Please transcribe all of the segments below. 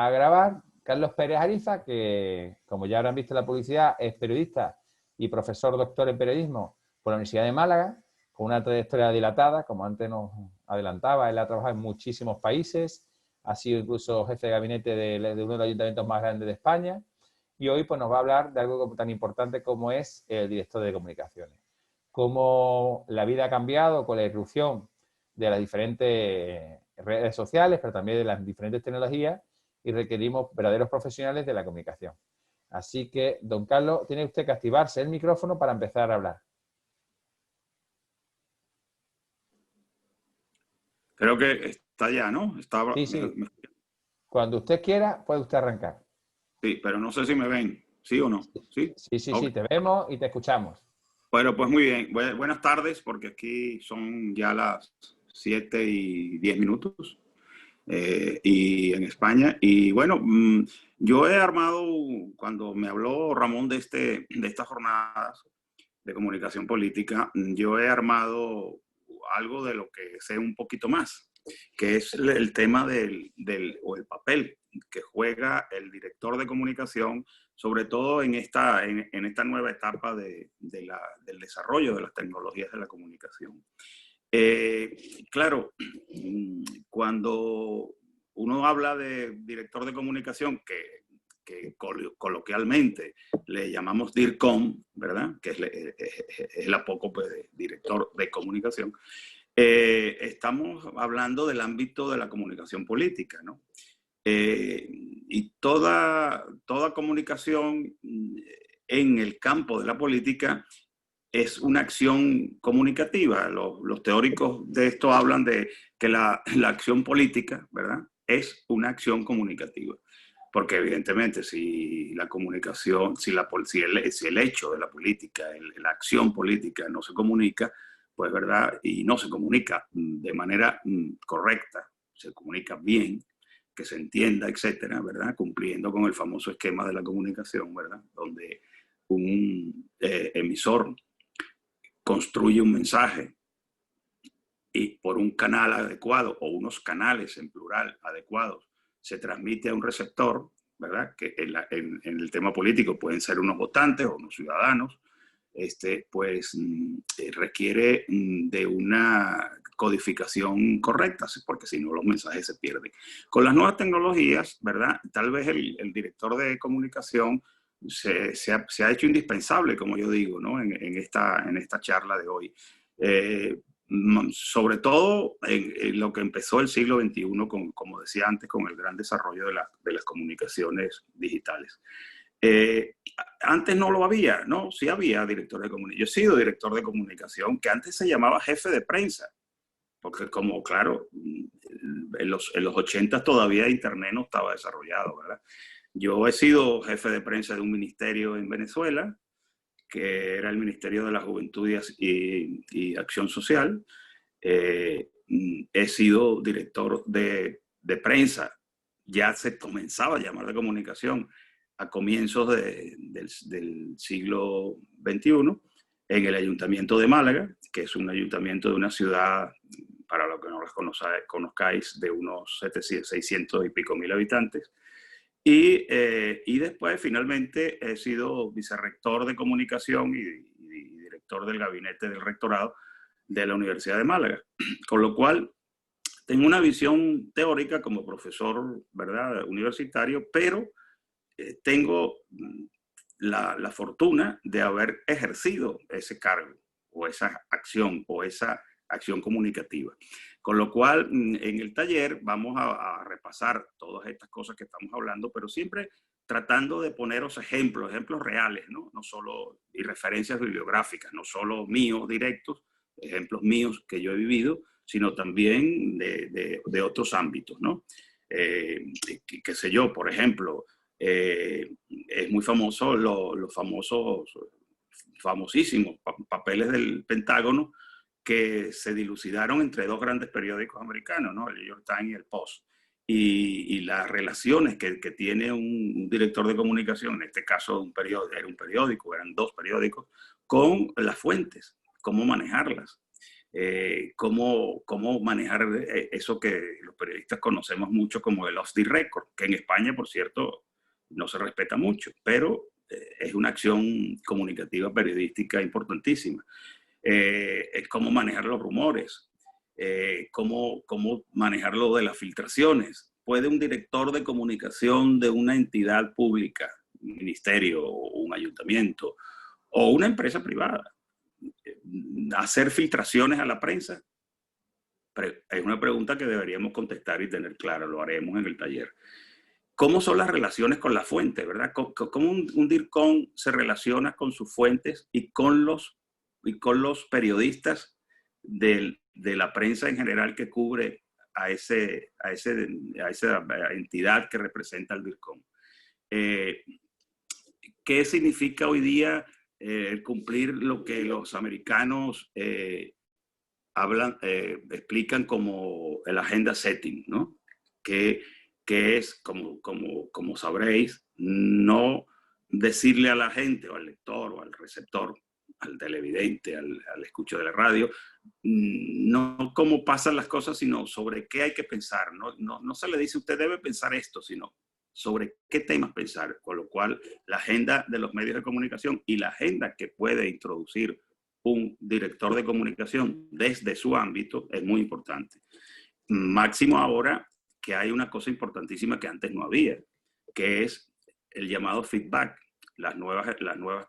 a grabar Carlos Pérez Ariza, que como ya habrán visto en la publicidad, es periodista y profesor doctor en periodismo por la Universidad de Málaga, con una trayectoria dilatada, como antes nos adelantaba. Él ha trabajado en muchísimos países, ha sido incluso jefe de gabinete de uno de los ayuntamientos más grandes de España, y hoy pues, nos va a hablar de algo tan importante como es el director de comunicaciones. Cómo la vida ha cambiado con la irrupción de las diferentes redes sociales, pero también de las diferentes tecnologías, y requerimos verdaderos profesionales de la comunicación. Así que, don Carlos, tiene usted que activarse el micrófono para empezar a hablar. Creo que está ya, ¿no? Sí, sí. Cuando usted quiera, puede usted arrancar. Sí, pero no sé si me ven. ¿Sí o no? Sí, sí, okay. Te vemos y te escuchamos. Bueno, pues muy bien. Buenas tardes, porque aquí son ya las 7:10 y en España. Y bueno, yo he armado, cuando me habló Ramón de estas jornadas de comunicación política, yo he armado algo de lo que sé un poquito más, que es el tema o el papel que juega el director de comunicación, sobre todo en esta nueva etapa del desarrollo de las tecnologías de la comunicación. Claro, cuando uno habla de director de comunicación, que coloquialmente le llamamos DIRCOM, ¿verdad? Que es la poco pues, de director de comunicación. Estamos hablando del ámbito de la comunicación política, ¿no? Y toda comunicación en el campo de la política es una acción comunicativa. Los teóricos de esto hablan de que la acción política, ¿verdad?, es una acción comunicativa. Porque evidentemente si la comunicación, si el hecho de la política, la acción política no se comunica, pues verdad, y no se comunica de manera correcta, se comunica bien, que se entienda, etcétera, ¿verdad? Cumpliendo con el famoso esquema de la comunicación, ¿verdad? Donde un emisor construye un mensaje y por un canal adecuado o unos canales en plural adecuados se transmite a un receptor, ¿verdad? Que en el tema político pueden ser unos votantes o unos ciudadanos, pues requiere de una codificación correcta, porque si no los mensajes se pierden. Con las nuevas tecnologías, ¿verdad? Tal vez el director de comunicación se ha hecho indispensable, como yo digo, ¿no? en esta charla de hoy. Sobre todo en lo que empezó el siglo XXI, como decía antes, con el gran desarrollo de las comunicaciones digitales. Antes no lo había, ¿no? Sí había director de comunicación. Yo he sido director de comunicación, que antes se llamaba jefe de prensa, porque como, claro, en los 80 todavía Internet no estaba desarrollado, ¿verdad? Yo he sido jefe de prensa de un ministerio en Venezuela, que era el Ministerio de la Juventud y Acción Social. He sido director de prensa, ya se comenzaba a llamar de comunicación a comienzos del siglo XXI, en el Ayuntamiento de Málaga, que es un ayuntamiento de una ciudad, para los que no las conozcáis, de unos 600 y pico mil habitantes. Y después, finalmente, he sido vicerrector de comunicación y director del gabinete del rectorado de la Universidad de Málaga. Con lo cual, tengo una visión teórica como profesor, ¿verdad?, universitario, pero tengo la fortuna de haber ejercido ese cargo o esa acción comunicativa. Con lo cual, en el taller vamos a repasar todas estas cosas que estamos hablando, pero siempre tratando de poneros ejemplos reales, ¿no? No solo, y referencias bibliográficas, no solo míos directos, ejemplos míos que yo he vivido, sino también de otros ámbitos, ¿no? Qué sé yo, por ejemplo, es muy famoso los famosísimos papeles del Pentágono que se dilucidaron entre dos grandes periódicos americanos, ¿no? El New York Times y el Post. Y las relaciones que tiene un director de comunicación, en este caso era un periódico, eran dos periódicos, con las fuentes, cómo manejarlas. cómo manejar eso que los periodistas conocemos mucho como el off the record, que en España, por cierto, no se respeta mucho, pero es una acción comunicativa periodística importantísima. Es cómo manejar los rumores, cómo manejar lo de las filtraciones. ¿Puede un director de comunicación de una entidad pública, un ministerio o un ayuntamiento o una empresa privada, hacer filtraciones a la prensa? Es una pregunta que deberíamos contestar y tener clara, lo haremos en el taller. ¿Cómo son las relaciones con las fuentes, verdad? ¿Cómo un DIRCOM se relaciona con sus fuentes y con los periodistas de la prensa en general que cubre a esa entidad que representa al DIRCOM? ¿Qué significa hoy día cumplir lo que los americanos explican como el agenda setting, ¿no? Que es, como sabréis, no decirle a la gente o al lector o al receptor, al televidente, al escucho de la radio, no cómo pasan las cosas, sino sobre qué hay que pensar. No se le dice usted debe pensar esto, sino sobre qué temas pensar, con lo cual la agenda de los medios de comunicación y la agenda que puede introducir un director de comunicación desde su ámbito es muy importante. Máximo ahora que hay una cosa importantísima que antes no había, que es el llamado feedback. Las nuevas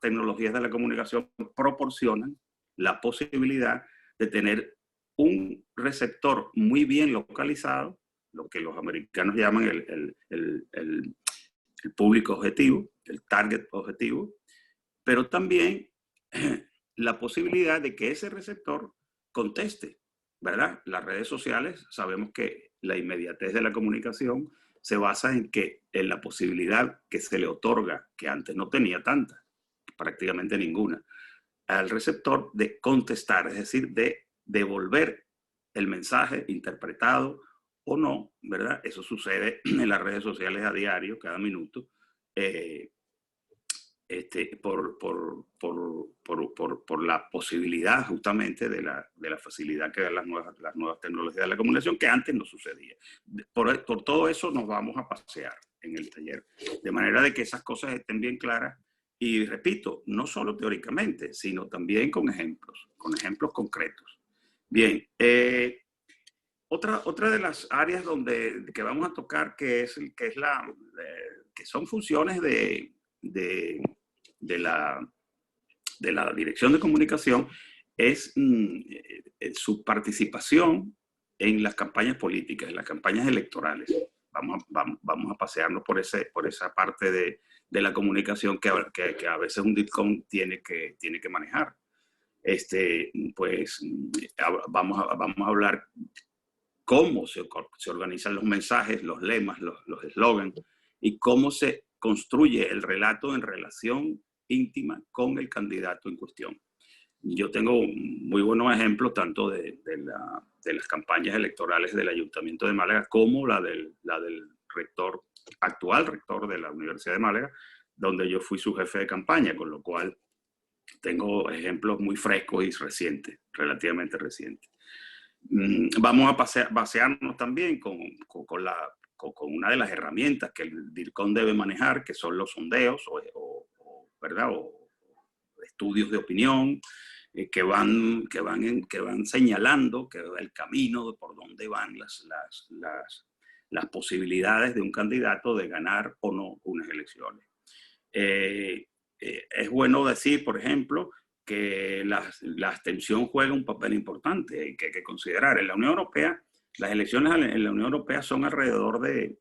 tecnologías de la comunicación proporcionan la posibilidad de tener un receptor muy bien localizado, lo que los americanos llaman el público objetivo, el target objetivo, pero también la posibilidad de que ese receptor conteste, ¿verdad? Las redes sociales, sabemos que la inmediatez de la comunicación se basa en la posibilidad que se le otorga, que antes no tenía tanta, prácticamente ninguna, al receptor de contestar, es decir, de devolver el mensaje interpretado o no, ¿verdad? Eso sucede en las redes sociales a diario, cada minuto, por la posibilidad justamente de la facilidad que dan las nuevas tecnologías de la comunicación, que antes no sucedía. Por todo eso nos vamos a pasear en el taller, de manera de que esas cosas estén bien claras y, repito, no solo teóricamente, sino también con ejemplos concretos. Bien, otra de las áreas que vamos a tocar, que son funciones de la dirección de comunicación, es su participación en las campañas políticas, en las campañas electorales. Vamos a pasearnos por esa parte de la comunicación que a veces un DIRCOM tiene que manejar. Pues vamos a hablar cómo se organizan los mensajes, los lemas, los eslogans, y cómo se construye el relato en relación íntima con el candidato en cuestión. Yo tengo muy buenos ejemplos tanto de las campañas electorales del Ayuntamiento de Málaga como la del actual rector de la Universidad de Málaga, donde yo fui su jefe de campaña, con lo cual tengo ejemplos muy frescos y recientes, relativamente recientes. Vamos a basearnos también con una de las herramientas que el DIRCOM debe manejar, que son los sondeos ¿verdad? O estudios de opinión que van señalando el camino por donde van las posibilidades de un candidato de ganar o no unas elecciones. Es bueno decir, por ejemplo, que la abstención juega un papel importante que hay que considerar. En la Unión Europea, las elecciones en la Unión Europea son alrededor de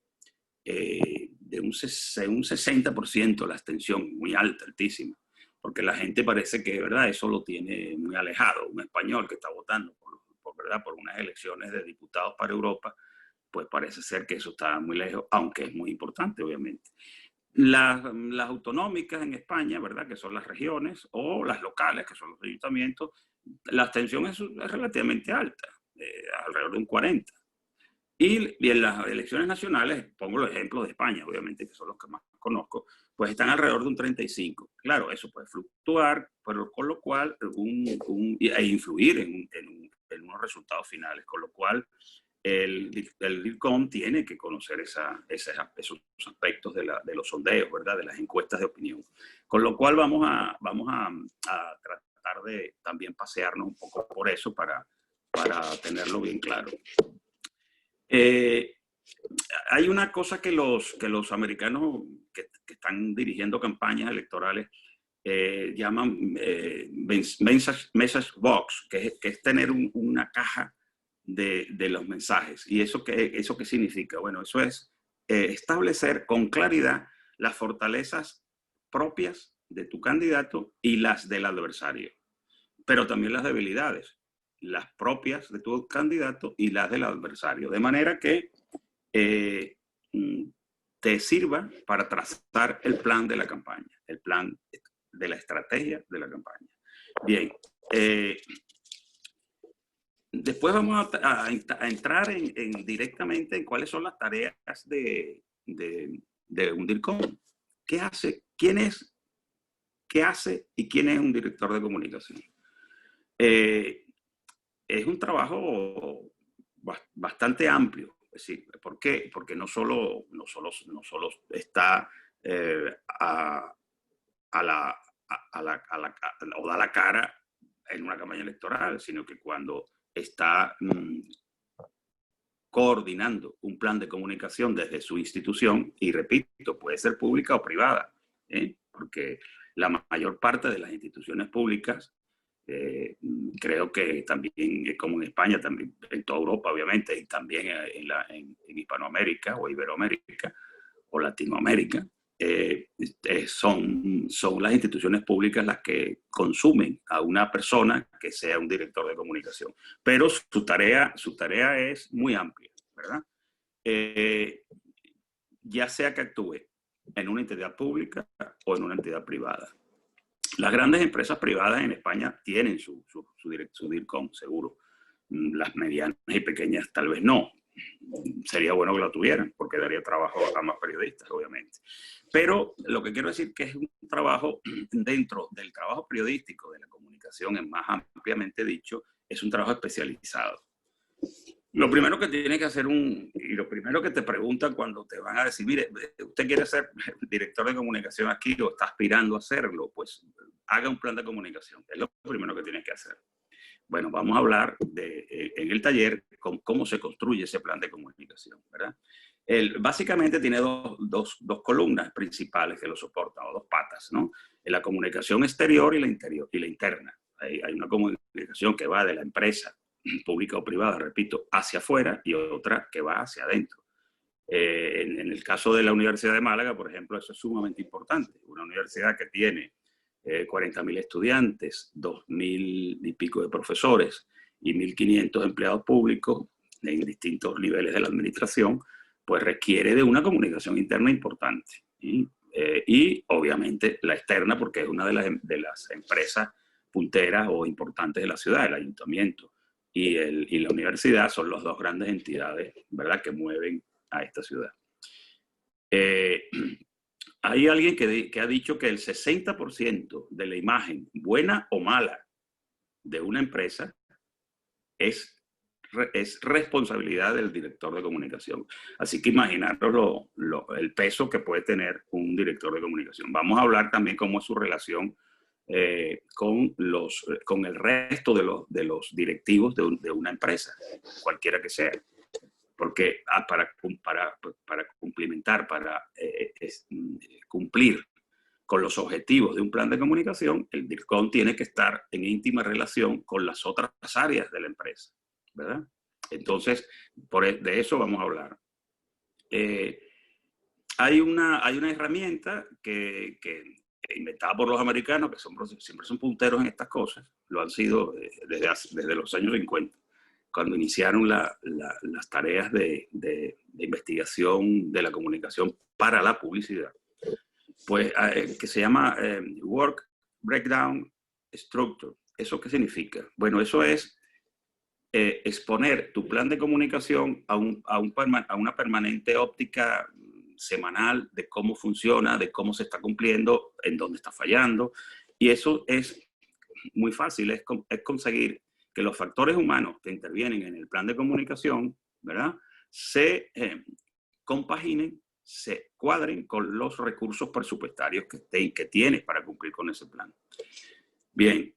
un 60% la abstención, muy alta, altísima, porque la gente parece que, ¿verdad?, eso lo tiene muy alejado. Un español que está votando por unas elecciones de diputados para Europa, pues parece ser que eso está muy lejos, aunque es muy importante, obviamente. Las autonómicas en España, ¿verdad?, que son las regiones, o las locales, que son los ayuntamientos, la abstención es relativamente alta, alrededor de un 40%. Y en las elecciones nacionales, pongo los ejemplos de España, obviamente, que son los que más conozco, pues están alrededor de un 35%. Claro, eso puede fluctuar, pero con lo cual, e influir en unos resultados finales, con lo cual el DIRCOM tiene que conocer esos aspectos de los sondeos, ¿verdad? De las encuestas de opinión. Con lo cual vamos a tratar de también pasearnos un poco por eso para tenerlo bien claro. Hay una cosa que los americanos que están dirigiendo campañas electorales llaman message box, que es tener una caja de los mensajes. ¿Y eso qué significa? Bueno, eso es establecer con claridad las fortalezas propias de tu candidato y las del adversario, pero también las debilidades, las propias de tu candidato y las del adversario, de manera que te sirva para trazar el plan de la campaña, el plan de la estrategia de la campaña. Bien, después vamos a entrar directamente en cuáles son las tareas de un DIRCOM. ¿Qué hace? ¿Quién es? ¿Qué hace? ¿Y quién es un director de comunicación? Es un trabajo bastante amplio. Es decir, ¿por qué? Porque no solo está o da la cara en una campaña electoral, sino que cuando está coordinando un plan de comunicación desde su institución, y repito, puede ser pública o privada, porque la mayor parte de las instituciones públicas, creo que también, como en España, también en toda Europa, obviamente, y también en Hispanoamérica o Iberoamérica o Latinoamérica, son las instituciones públicas las que consumen a una persona que sea un director de comunicación. Pero su tarea es muy amplia, ¿verdad? Ya sea que actúe en una entidad pública o en una entidad privada. Las grandes empresas privadas en España tienen su DIRCOM, seguro. Las medianas y pequeñas tal vez no. Sería bueno que lo tuvieran, porque daría trabajo a más periodistas, obviamente. Pero lo que quiero decir que es un trabajo dentro del trabajo periodístico, de la comunicación, en más ampliamente dicho, es un trabajo especializado. Lo primero que tienes que hacer y lo primero que te preguntan cuando te van a decir, mire, ¿usted quiere ser director de comunicación aquí o está aspirando a hacerlo? Pues haga un plan de comunicación. Es lo primero que tienes que hacer. Bueno, vamos a hablar en el taller cómo se construye ese plan de comunicación, ¿verdad? Básicamente tiene dos columnas principales que lo soportan, o dos patas, ¿no? La comunicación exterior y la interna. Hay una comunicación que va de la empresa, pública o privada, repito, hacia afuera, y otra que va hacia adentro. En el caso de la Universidad de Málaga, por ejemplo, eso es sumamente importante. Una universidad que tiene 40.000 estudiantes, 2.000 y pico de profesores y 1.500 empleados públicos en distintos niveles de la administración, pues requiere de una comunicación interna importante. Y obviamente la externa, porque es una de las empresas punteras o importantes de la ciudad, el ayuntamiento y la universidad son las dos grandes entidades, ¿verdad?, que mueven a esta ciudad. Hay alguien que ha dicho que el 60% de la imagen, buena o mala, de una empresa es responsabilidad del director de comunicación. Así que imaginaros el peso que puede tener un director de comunicación. Vamos a hablar también cómo es su relación con el resto de los directivos de una empresa, cualquiera que sea. Porque para cumplimentar, para cumplir con los objetivos de un plan de comunicación, el DIRCOM tiene que estar en íntima relación con las otras áreas de la empresa, ¿verdad? Entonces, de eso vamos a hablar. Hay una herramienta que inventada por los americanos, que siempre son punteros en estas cosas, lo han sido desde los años 50. Cuando iniciaron las tareas de investigación de la comunicación para la publicidad, pues que se llama Work Breakdown Structure. ¿Eso qué significa? Bueno, eso es exponer tu plan de comunicación a una permanente óptica semanal de cómo funciona, de cómo se está cumpliendo, en dónde está fallando. Y eso es muy fácil, es conseguir que los factores humanos que intervienen en el plan de comunicación, ¿verdad?, se compaginen, se cuadren con los recursos presupuestarios que tienes para cumplir con ese plan. Bien,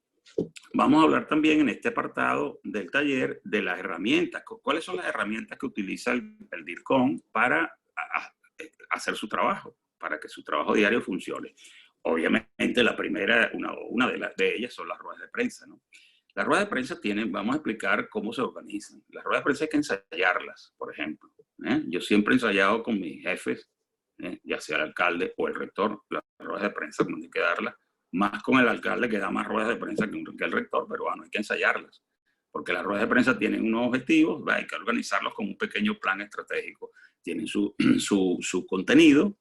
vamos a hablar también en este apartado del taller de las herramientas. ¿Cuáles son las herramientas que utiliza el DIRCOM para hacer su trabajo, para que su trabajo diario funcione? Obviamente la primera, una de ellas son las ruedas de prensa, ¿no? Las ruedas de prensa vamos a explicar cómo se organizan. Las ruedas de prensa hay que ensayarlas, por ejemplo. Yo siempre he ensayado con mis jefes, ya sea el alcalde o el rector, las ruedas de prensa, como hay que darlas, más con el alcalde que da más ruedas de prensa que el rector, pero bueno, hay que ensayarlas, porque las ruedas de prensa tienen unos objetivos, hay que organizarlos con un pequeño plan estratégico, tienen su contenido,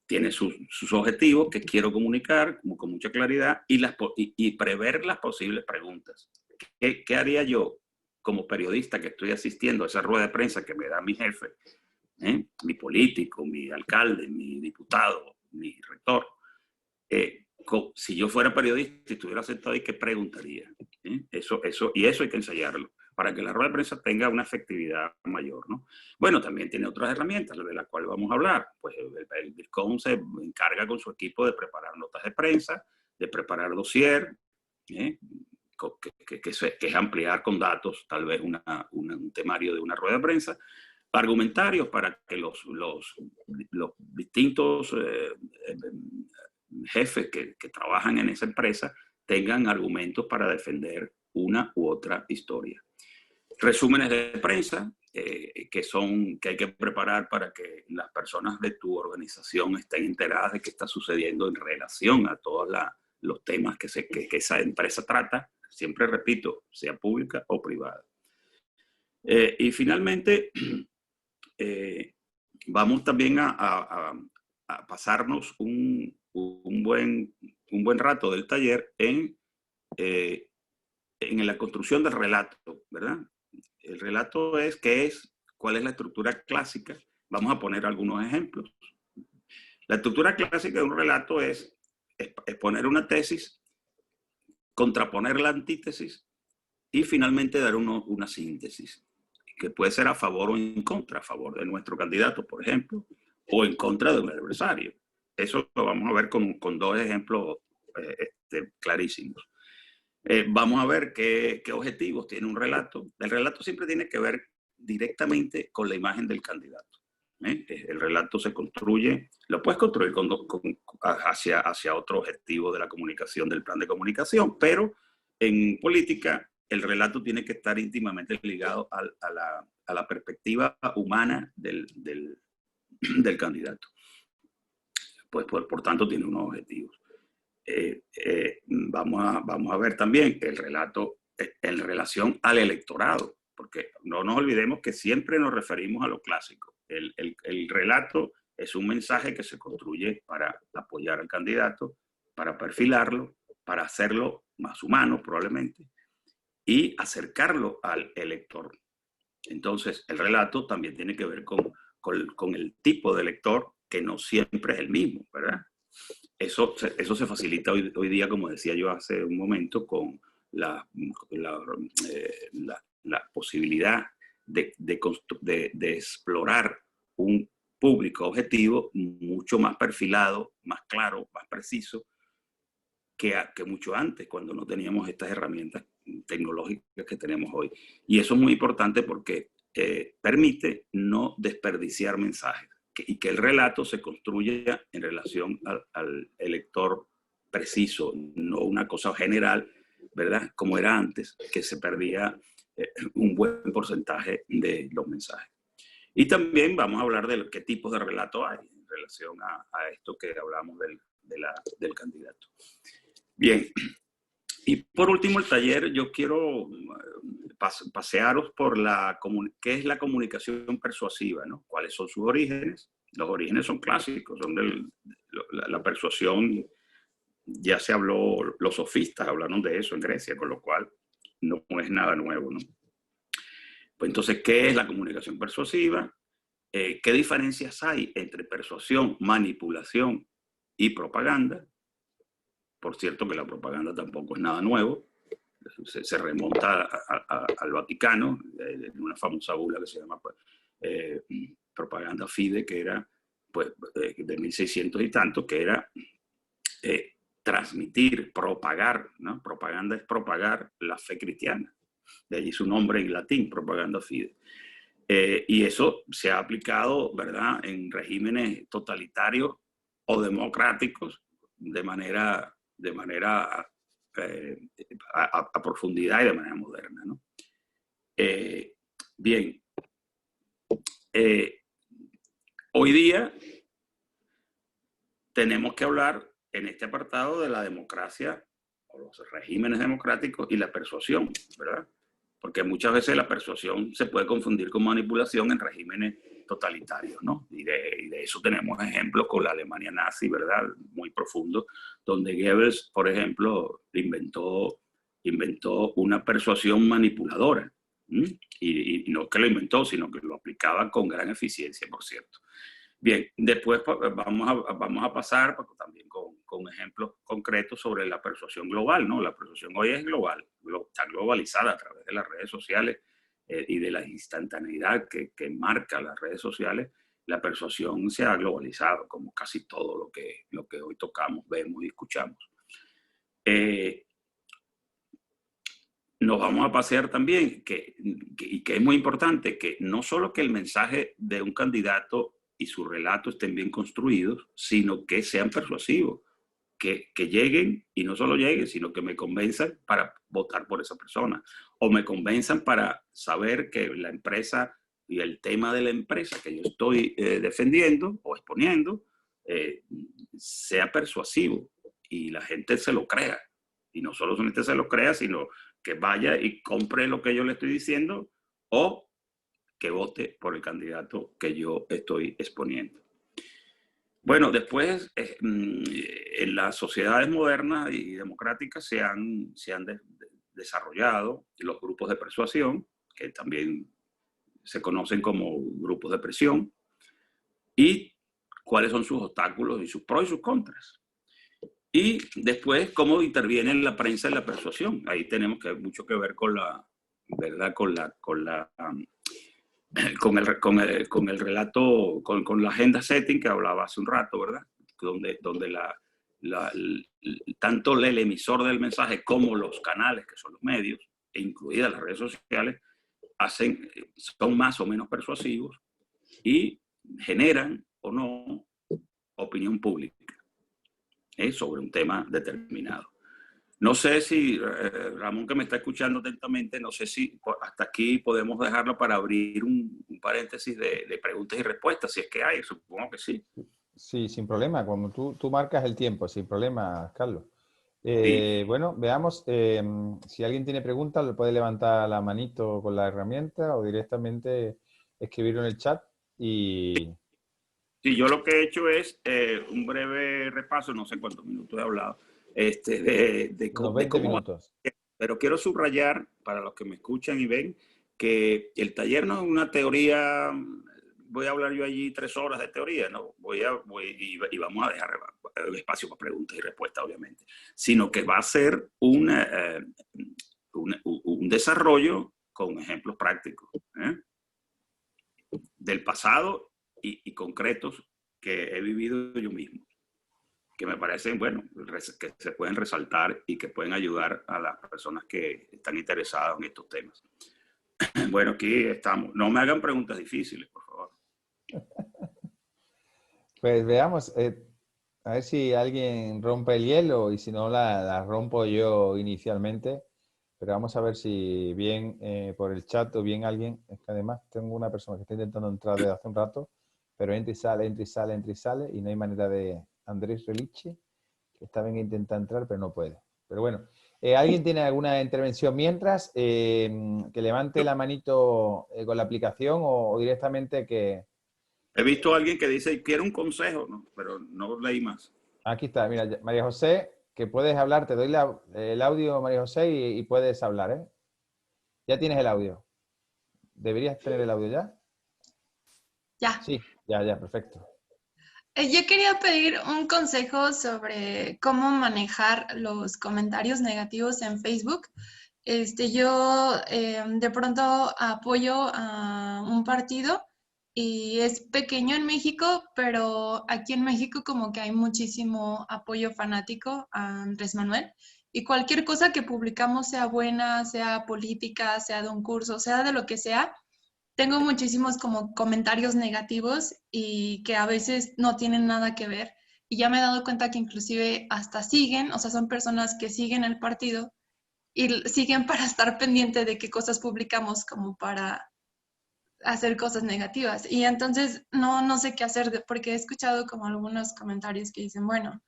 tiene sus objetivos que quiero comunicar con mucha claridad y prever las posibles preguntas. ¿Qué haría yo como periodista que estoy asistiendo a esa rueda de prensa que me da mi jefe, mi político, mi alcalde, mi diputado, mi rector? Si yo fuera periodista y estuviera sentado ahí, ¿qué preguntaría? Eso hay que ensayarlo para que la rueda de prensa tenga una efectividad mayor, ¿no? Bueno, también tiene otras herramientas de las cuales vamos a hablar. Pues el DIRCOM se encarga con su equipo de preparar notas de prensa, de preparar dossier, que es ampliar con datos tal vez un temario de una rueda de prensa, argumentarios para que los distintos jefes que trabajan en esa empresa tengan argumentos para defender una u otra historia. Resúmenes de prensa que hay que preparar para que las personas de tu organización estén enteradas de qué está sucediendo en relación a todos los temas que esa empresa trata. Siempre repito, sea pública o privada. Y finalmente, vamos también a pasarnos un buen rato del taller en la construcción del relato, ¿verdad? El relato ¿cuál es la estructura clásica? Vamos a poner algunos ejemplos. La estructura clásica de un relato es exponer una tesis, contraponer la antítesis y finalmente dar una síntesis, que puede ser a favor o en contra, a favor de nuestro candidato, por ejemplo, o en contra de un adversario. Eso lo vamos a ver con dos ejemplos clarísimos. Vamos a ver qué objetivos tiene un relato. El relato siempre tiene que ver directamente con la imagen del candidato. El relato se construye, lo puedes construir hacia otro objetivo de la comunicación, del plan de comunicación, pero en política el relato tiene que estar íntimamente ligado a la perspectiva humana del candidato. Pues por tanto tiene unos objetivos. Vamos a ver también el relato en relación al electorado, porque no nos olvidemos que siempre nos referimos a lo clásico. El relato es un mensaje que se construye para apoyar al candidato, para perfilarlo, para hacerlo más humano probablemente, y acercarlo al elector. Entonces, el relato también tiene que ver con el tipo de elector, que no siempre es el mismo, ¿verdad? Eso se facilita hoy día, como decía yo hace un momento, con la posibilidad de explorar un público objetivo mucho más perfilado, más claro, más preciso, que mucho antes, cuando no teníamos estas herramientas tecnológicas que tenemos hoy. Y eso es muy importante porque permite no desperdiciar mensajes y que el relato se construya en relación al elector preciso, no una cosa general, ¿verdad? Como era antes, que se perdía un buen porcentaje de los mensajes. Y también vamos a hablar de qué tipos de relato hay en relación a esto que hablamos del candidato. Bien, y por último el taller, yo quiero pasearos por qué es la comunicación persuasiva, ¿no? ¿Cuáles son sus orígenes? Los orígenes son clásicos, son la persuasión, ya se habló, los sofistas hablaron de eso en Grecia, con lo cual no es nada nuevo, ¿no? Pues entonces, ¿qué es la comunicación persuasiva? ¿Qué diferencias hay entre persuasión, manipulación y propaganda? Por cierto que la propaganda tampoco es nada nuevo. se remonta al Vaticano, en una famosa bula que se llama pues, Propaganda Fide, que era pues, de 1600 y tanto, que era transmitir, propagar, ¿no? Propaganda es propagar la fe cristiana. De allí su nombre en latín, Propaganda Fide. Y eso se ha aplicado, ¿verdad?, en regímenes totalitarios o democráticos de manera a profundidad y de manera moderna, ¿no? Bien, hoy día tenemos que hablar en este apartado de la democracia o los regímenes democráticos y la persuasión, ¿verdad? Porque muchas veces la persuasión se puede confundir con manipulación en regímenes totalitarios, ¿no? Y de eso tenemos ejemplos con la Alemania nazi, ¿verdad? Muy profundo, donde Goebbels, por ejemplo, inventó una persuasión manipuladora. Y no que lo inventó, sino que lo aplicaba con gran eficiencia, por cierto. Bien, después vamos a pasar también con ejemplos concretos sobre la persuasión global, ¿no? La persuasión hoy es global, está globalizada a través de las redes sociales y de la instantaneidad que marca las redes sociales. La persuasión se ha globalizado, como casi todo lo que hoy tocamos, vemos y escuchamos. Nos vamos a pasear también, y que es muy importante, que no solo que el mensaje de un candidato y su relato estén bien construidos, sino que sean persuasivos, que lleguen, y no solo lleguen, sino que me convenzan para votar por esa persona, o me convenzan para saber que la empresa y el tema de la empresa que yo estoy defendiendo o exponiendo sea persuasivo y la gente se lo crea. Y no solo la gente se lo crea, sino que vaya y compre lo que yo le estoy diciendo o que vote por el candidato que yo estoy exponiendo. Bueno, después, en las sociedades modernas y democráticas se han desarrollado los grupos de persuasión, que también se conocen como grupos de presión, y cuáles son sus obstáculos y sus pros y sus contras. Y después, cómo interviene la prensa en la persuasión. Ahí tenemos mucho que ver con la, ¿verdad? Con el relato, con la agenda setting que hablaba hace un rato, ¿verdad? Donde tanto el emisor del mensaje como los canales, que son los medios, e incluidas las redes sociales, son más o menos persuasivos y generan o no opinión pública sobre un tema determinado. No sé si, Ramón, que me está escuchando atentamente, no sé si hasta aquí podemos dejarlo para abrir un paréntesis de preguntas y respuestas, si es que hay, supongo que sí. Sí, sin problema, cuando tú marcas el tiempo, sin problema, Carlos. Sí. Bueno, veamos, si alguien tiene preguntas, le puede levantar la manito con la herramienta o directamente escribirlo en el chat y... Sí, yo lo que he hecho es un breve repaso, no sé cuántos minutos he hablado, de Unos 20 minutos. Pero quiero subrayar, para los que me escuchan y ven, que el taller no es una teoría, voy a hablar yo allí 3 horas de teoría, ¿no? Y vamos a dejar espacio para preguntas y respuestas, obviamente, sino que va a ser un desarrollo con ejemplos prácticos del pasado y concretos que he vivido yo mismo, que me parecen, bueno, que se pueden resaltar y que pueden ayudar a las personas que están interesadas en estos temas. Bueno, aquí estamos. No me hagan preguntas difíciles, por favor. Pues veamos, a ver si alguien rompe el hielo y si no la rompo yo inicialmente. Pero vamos a ver si bien por el chat o bien alguien, es que además tengo una persona que está intentando entrar desde hace un rato, pero entra y sale, entra y sale, entra y sale, y no hay manera de... Andrés Reliche, que está bien intenta entrar, pero no puede. Pero bueno, ¿alguien tiene alguna intervención mientras? Que levante la manito con la aplicación o directamente que... He visto a alguien que dice, quiero un consejo, ¿no? Pero no leí más. Aquí está, mira, María José, que puedes hablar, te doy el audio, María José, y puedes hablar, ¿eh? Ya tienes el audio. ¿Deberías tener el audio ya? Ya. Sí, ya, perfecto. Yo quería pedir un consejo sobre cómo manejar los comentarios negativos en Facebook. Yo de pronto apoyo a un partido y es pequeño en México, pero aquí en México como que hay muchísimo apoyo fanático a Andrés Manuel. Y cualquier cosa que publicamos, sea buena, sea política, sea de un curso, sea de lo que sea, tengo muchísimos como comentarios negativos y que a veces no tienen nada que ver. Y ya me he dado cuenta que inclusive hasta siguen, o sea, son personas que siguen el partido y siguen para estar pendiente de qué cosas publicamos como para hacer cosas negativas. Y entonces no sé qué hacer porque he escuchado como algunos comentarios que dicen, bueno,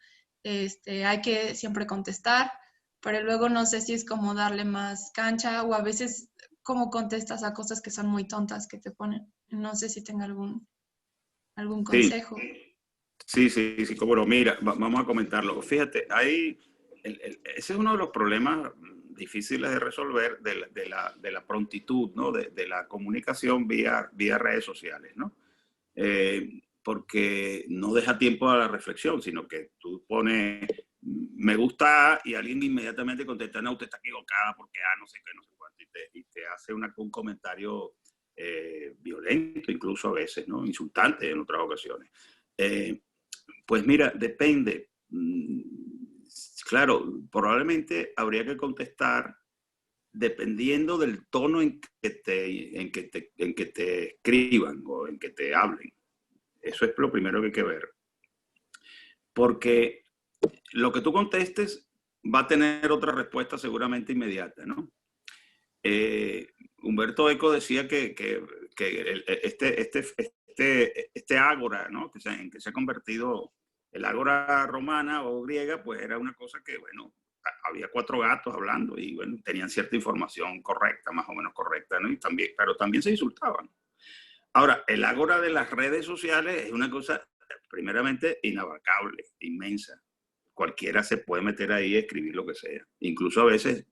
hay que siempre contestar, pero luego no sé si es como darle más cancha o a veces como contestas a cosas que son muy tontas que te ponen. No sé si tenga algún Sí, consejo. sí, cómo no. Mira, vamos a comentarlo. Fíjate, ese es uno de los problemas difíciles de resolver de la prontitud, ¿no? De la comunicación vía redes sociales, ¿no? Porque no deja tiempo a la reflexión, sino que tú pones me gusta y alguien inmediatamente contesta, no, usted está equivocada porque no sé qué, no sé cuánto, y te hace un comentario violento incluso a veces, ¿no? Insultante en otras ocasiones. Pues mira, depende. Claro, probablemente habría que contestar dependiendo del tono en que te escriban o en que te hablen. Eso es lo primero que hay que ver. Porque lo que tú contestes va a tener otra respuesta seguramente inmediata, ¿no? Humberto Eco decía que este ágora, ¿no? En que se ha convertido el ágora romana o griega, pues era una cosa que, bueno, había 4 gatos hablando y, bueno, tenían cierta información correcta, más o menos correcta, ¿no? Pero también se insultaban. Ahora, el ágora de las redes sociales es una cosa, primeramente, inabarcable, inmensa. Cualquiera se puede meter ahí y escribir lo que sea, incluso a veces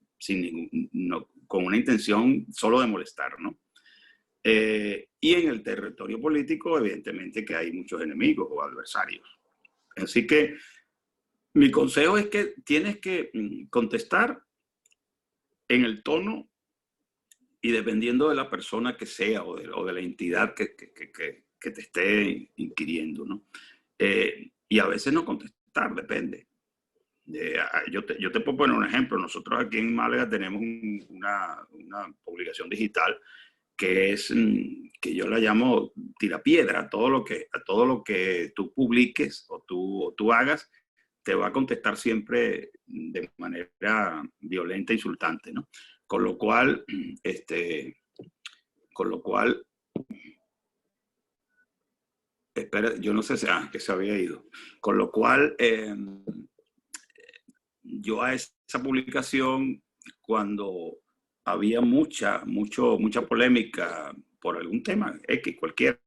con una intención solo de molestar, ¿no? Y en el territorio político, evidentemente que hay muchos enemigos o adversarios. Así que mi consejo es que tienes que contestar en el tono y dependiendo de la persona que sea o de la entidad que te esté inquiriendo, ¿no? Y a veces no contestar, depende. Yo te puedo poner un ejemplo. Nosotros aquí en Málaga tenemos una publicación digital que es, que yo la llamo tirapiedra. A todo lo que tú publiques o tú hagas, te va a contestar siempre de manera violenta, insultante, ¿no? Con lo cual, espera, yo no sé si, que se había ido. Con lo cual, yo a esa publicación, cuando había mucha polémica por algún tema, X, cualquiera,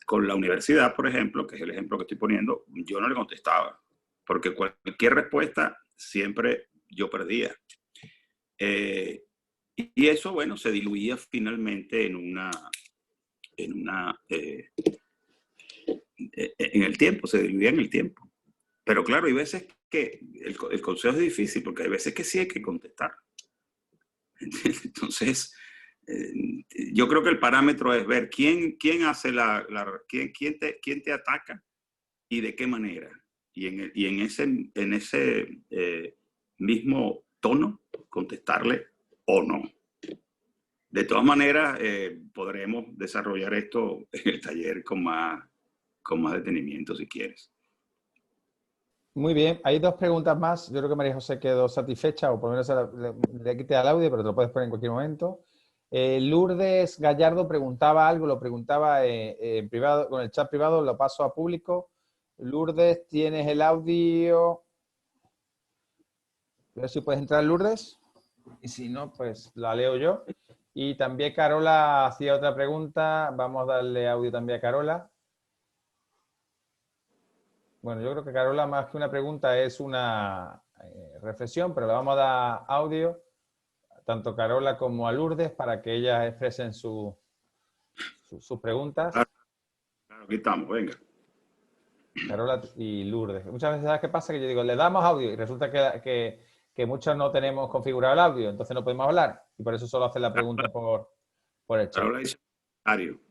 con la universidad, por ejemplo, que es el ejemplo que estoy poniendo, yo no le contestaba, porque cualquier respuesta siempre yo perdía. Y eso, bueno, se diluía finalmente en el tiempo, se diluía en el tiempo. Pero claro, hay veces que el consejo es difícil, porque hay veces que sí hay que contestar. Entonces, yo creo que el parámetro es ver quién hace quién te ataca y de qué manera. Y en ese mismo tono, contestarle o no. De todas maneras, podremos desarrollar esto en el taller con más detenimiento, si quieres. Muy bien, hay 2 preguntas más. Yo creo que María José quedó satisfecha, o por lo menos le quité al audio, pero te lo puedes poner en cualquier momento. Lourdes Gallardo preguntaba algo, lo preguntaba en privado, con el chat privado, lo paso a público. Lourdes, ¿tienes el audio? A ver si puedes entrar, Lourdes. Y si no, pues la leo yo. Y también Carola hacía otra pregunta. Vamos a darle audio también a Carola. Bueno, yo creo que Carola, más que una pregunta, es una reflexión, pero le vamos a dar audio tanto a Carola como a Lourdes para que ellas expresen sus preguntas. Claro, aquí estamos, venga. Carola y Lourdes. Muchas veces, ¿sabes qué pasa? Que yo digo, le damos audio y resulta que que muchos no tenemos configurado el audio, entonces no podemos hablar. Y por eso solo hacer la pregunta por el chat. Carola dice,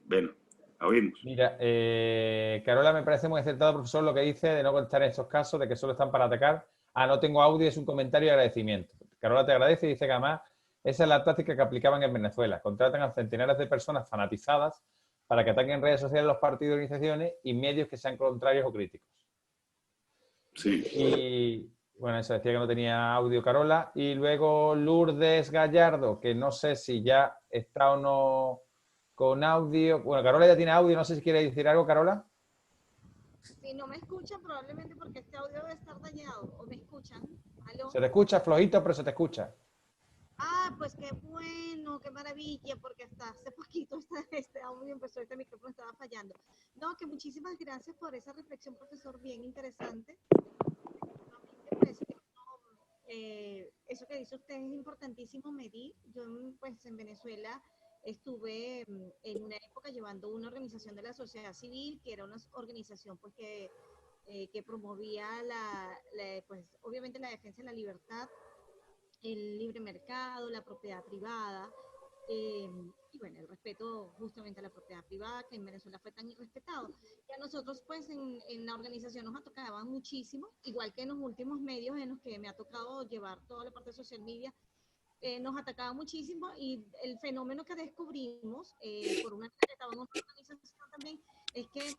bueno, la oímos. Mira, Carola, me parece muy acertado, profesor, lo que dice de no contestar en estos casos, de que solo están para atacar. No tengo audio, es un comentario y agradecimiento. Carola te agradece y dice que además esa es la táctica que aplicaban en Venezuela. Contratan a centenares de personas fanatizadas para que ataquen en redes sociales los partidos, organizaciones y medios que sean contrarios o críticos. Sí. Y bueno, eso decía que no tenía audio Carola. Y luego Lourdes Gallardo, que no sé si ya está o no con audio. Bueno, Carola ya tiene audio, no sé si quiere decir algo, Carola. Si no me escuchan, probablemente porque este audio debe estar dañado. ¿O me escuchan? ¿Aló? Se te escucha flojito, pero se te escucha. Pues qué bueno, qué maravilla, porque hasta hace poquito este audio empezó, este micrófono estaba fallando. No, que muchísimas gracias por esa reflexión, profesor, bien interesante. Pues, eso que dice usted es importantísimo medir. Yo, pues, en Venezuela estuve en una época llevando una organización de la sociedad civil, que era una organización, pues, que promovía pues, obviamente la defensa de la libertad, el libre mercado, la propiedad privada, y bueno, el respeto justamente a la propiedad privada, que en Venezuela fue tan irrespetado. Y a nosotros, pues, en la organización nos tocaba muchísimo, igual que en los últimos medios en los que me ha tocado llevar toda la parte de social media, nos atacaba muchísimo, y el fenómeno que descubrimos, por una vez que estaba en otra organización también, es que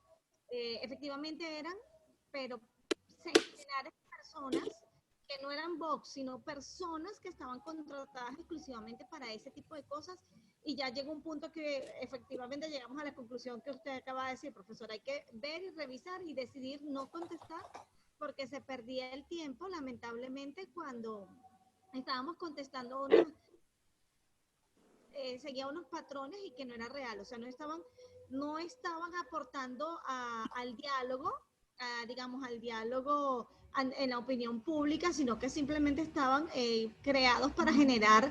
efectivamente eran, pero centenares de personas que no eran bots, sino personas que estaban contratadas exclusivamente para ese tipo de cosas, y ya llegó un punto que efectivamente llegamos a la conclusión que usted acaba de decir, profesor, hay que ver y revisar y decidir no contestar, porque se perdía el tiempo, lamentablemente, cuando estábamos contestando seguía unos patrones y que no era real, o sea, no estaban aportando al diálogo, digamos, al diálogo en la opinión pública, sino que simplemente estaban creados para generar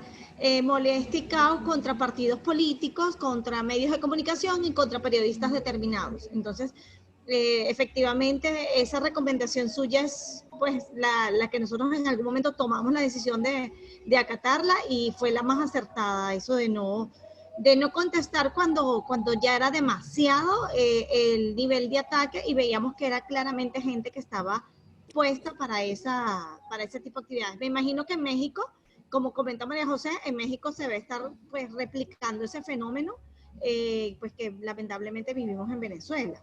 molestia y caos contra partidos políticos, contra medios de comunicación y contra periodistas determinados. Entonces, efectivamente, esa recomendación suya es, pues, la que nosotros en algún momento tomamos la decisión de acatarla, y fue la más acertada, eso de no contestar cuando ya era demasiado el nivel de ataque, y veíamos que era claramente gente que estaba puesta para ese tipo de actividades. Me imagino que en México, como comenta María José, en México se va a estar, pues, replicando ese fenómeno, pues, que lamentablemente vivimos en Venezuela.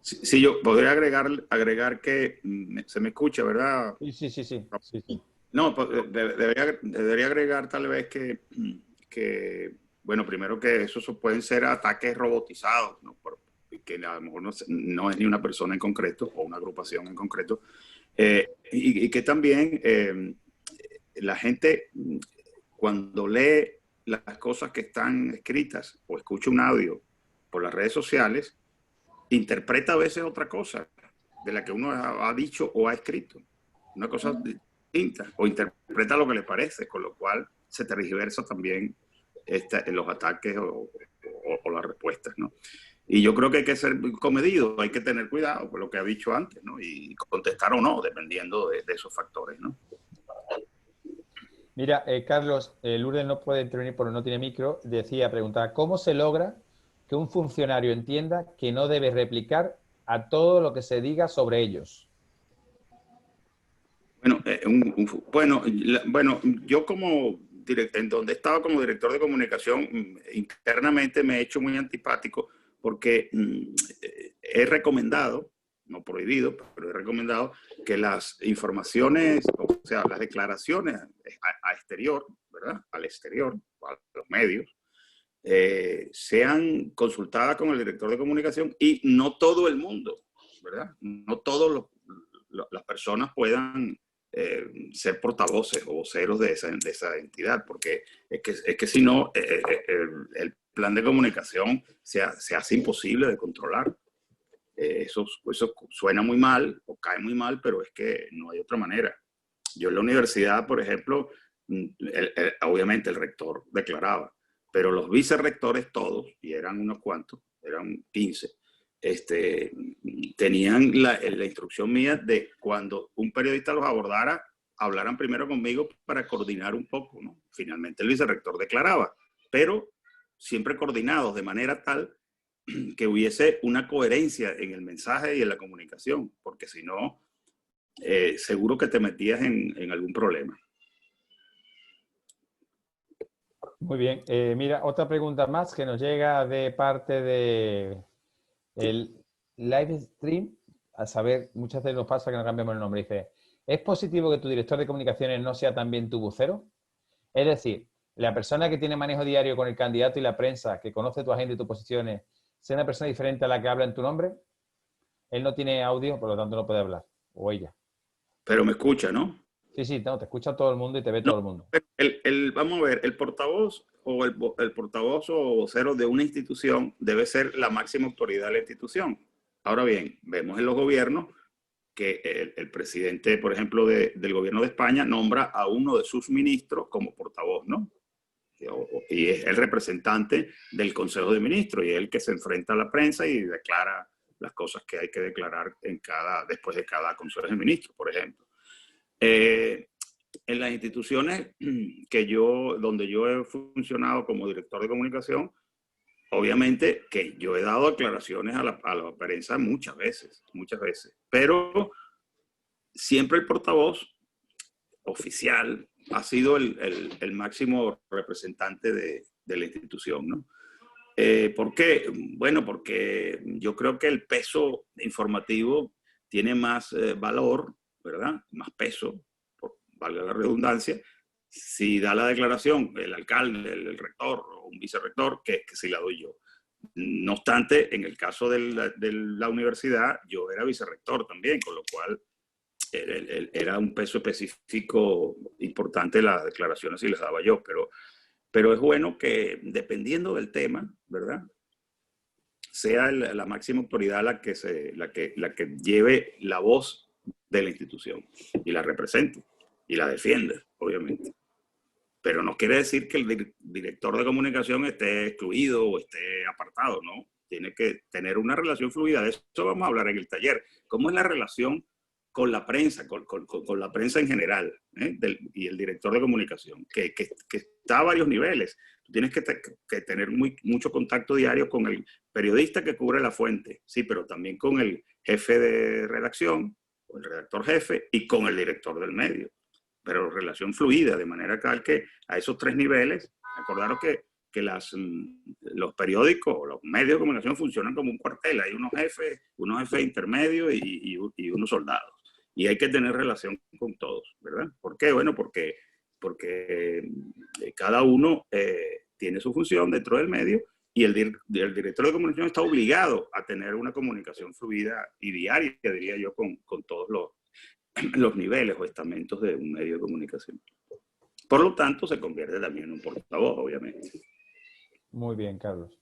Sí, yo podría agregar que se me escucha, ¿verdad? Sí. No, pues, debería agregar tal vez que, bueno, primero que esos pueden ser ataques robotizados, ¿no? Que a lo mejor no es ni una persona en concreto o una agrupación en concreto, y que también la gente, cuando lee las cosas que están escritas o escucha un audio por las redes sociales, interpreta a veces otra cosa de la que uno ha dicho o ha escrito, una cosa distinta, o interpreta lo que le parece, con lo cual se tergiversa también en los ataques o las respuestas, ¿no? Y yo creo que hay que ser comedido, hay que tener cuidado con lo que ha dicho antes, ¿no? Y contestar o no, dependiendo de esos factores, ¿no? Mira, Carlos, Lourdes no puede intervenir porque no tiene micro. Preguntaba, ¿cómo se logra que un funcionario entienda que no debe replicar a todo lo que se diga sobre ellos? Bueno, yo en donde estaba como director de comunicación, internamente me he hecho muy antipático, porque he recomendado, no prohibido, pero he recomendado que las informaciones, o sea, las declaraciones a exterior, ¿verdad? Al exterior, a los medios, sean consultadas con el director de comunicación, y no todo el mundo, ¿verdad? No todas las personas puedan ser portavoces o voceros de esa entidad, porque es que si no, el plan de comunicación se hace imposible de controlar. Eso suena muy mal o cae muy mal, pero es que no hay otra manera. Yo en la universidad, por ejemplo, obviamente el rector declaraba, pero los vicerrectores todos, y eran unos cuantos, eran 15, tenían la instrucción mía de cuando un periodista los abordara, hablaran primero conmigo para coordinar un poco, ¿no? Finalmente el vicerrector declaraba, pero siempre coordinados de manera tal que hubiese una coherencia en el mensaje y en la comunicación, porque si no, seguro que te metías en algún problema. Muy bien. Mira, otra pregunta más que nos llega de parte de el live stream. A saber, muchas veces nos pasa que nos cambiamos el nombre. Dice, ¿es positivo que tu director de comunicaciones no sea también tu vocero? Es decir, la persona que tiene manejo diario con el candidato y la prensa, que conoce tu agenda y tus posiciones, ¿sea una persona diferente a la que habla en tu nombre? Él no tiene audio, por lo tanto no puede hablar. O ella. Pero me escucha, ¿no? Sí, no, te escucha todo el mundo y te ve No, todo el mundo. vamos a ver, el portavoz o el portavoz o vocero de una institución debe ser la máxima autoridad de la institución. Ahora bien, vemos en los gobiernos que el presidente, por ejemplo, del gobierno de España nombra a uno de sus ministros como portavoz, ¿no? Y es el representante del Consejo de Ministros y es el que se enfrenta a la prensa y declara las cosas que hay que declarar después de cada Consejo de Ministros, por ejemplo. En las instituciones donde yo he funcionado como director de comunicación, obviamente que yo he dado declaraciones a la prensa muchas veces, pero siempre el portavoz oficial ha sido el máximo representante de la institución, ¿no? ¿Por qué? Bueno, porque yo creo que el peso informativo tiene más valor, ¿verdad? Más peso, valga la redundancia, si da la declaración el alcalde, el rector o un vicerrector, que si la doy yo. No obstante, en el caso de la universidad, yo era vicerrector también, con lo cual era un peso específico importante las declaraciones y las daba yo, pero es bueno que dependiendo del tema, ¿verdad?, sea la máxima autoridad la que lleve la voz de la institución y la represente y la defienda, obviamente. Pero no quiere decir que el director de comunicación esté excluido o esté apartado, ¿no? Tiene que tener una relación fluida. De eso vamos a hablar en el taller. ¿Cómo es la relación con la prensa, con la prensa en general, y el director de comunicación, que está a varios niveles? Tú tienes que tener mucho contacto diario con el periodista que cubre la fuente, sí, pero también con el jefe de redacción, o el redactor jefe, y con el director del medio. Pero relación fluida, de manera tal que a esos tres niveles, acordaros que los periódicos o los medios de comunicación funcionan como un cuartel. Hay unos jefes intermedios y unos soldados. Y hay que tener relación con todos, ¿verdad? ¿Por qué? Bueno, porque cada uno tiene su función dentro del medio y el director de comunicación está obligado a tener una comunicación fluida y diaria, diría yo, con todos los niveles o estamentos de un medio de comunicación. Por lo tanto, se convierte también en un portavoz, obviamente. Muy bien, Carlos.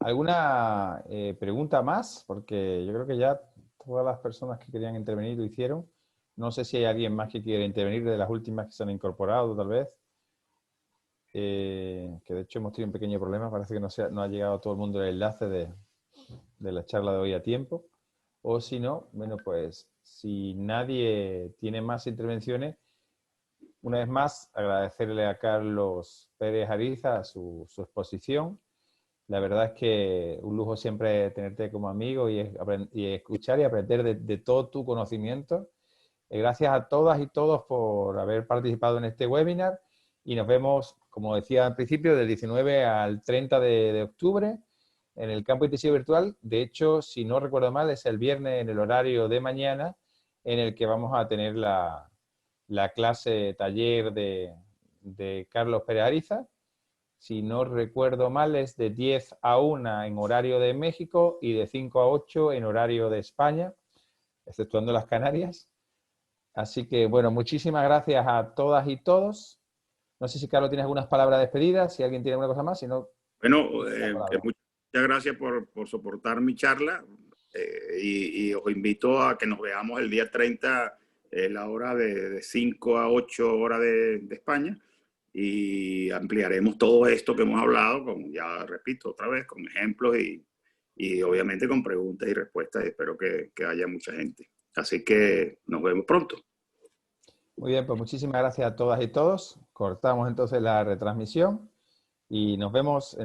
¿Alguna pregunta más? Porque yo creo que ya todas las personas que querían intervenir lo hicieron. No sé si hay alguien más que quiera intervenir de las últimas que se han incorporado, tal vez. Que de hecho hemos tenido un pequeño problema. Parece que no ha llegado todo el mundo el enlace de la charla de hoy a tiempo. O si no, bueno, pues si nadie tiene más intervenciones, una vez más agradecerle a Carlos Pérez Ariza su exposición. La verdad es que un lujo siempre tenerte como amigo y escuchar y aprender de todo tu conocimiento. Gracias a todas y todos por haber participado en este webinar y nos vemos, como decía al principio, del 19 al 30 de octubre en el campo intensivo virtual. De hecho, si no recuerdo mal, es el viernes en el horario de mañana en el que vamos a tener la clase taller de Carlos Pérez Ariza. Si no recuerdo mal, es de 10 a 1 en horario de México y de 5 a 8 en horario de España, exceptuando las Canarias. Así que, bueno, muchísimas gracias a todas y todos. No sé si, Carlos, tienes algunas palabras de despedida, si alguien tiene alguna cosa más, si no... Bueno, muchas gracias por soportar mi charla y os invito a que nos veamos el día 30, la hora de 5 a 8 horas de España, y ampliaremos todo esto que hemos hablado, ya repito otra vez, con ejemplos y y obviamente con preguntas y respuestas. Espero que haya mucha gente. Así que nos vemos pronto. Muy bien, pues muchísimas gracias a todas y todos. Cortamos entonces la retransmisión y nos vemos.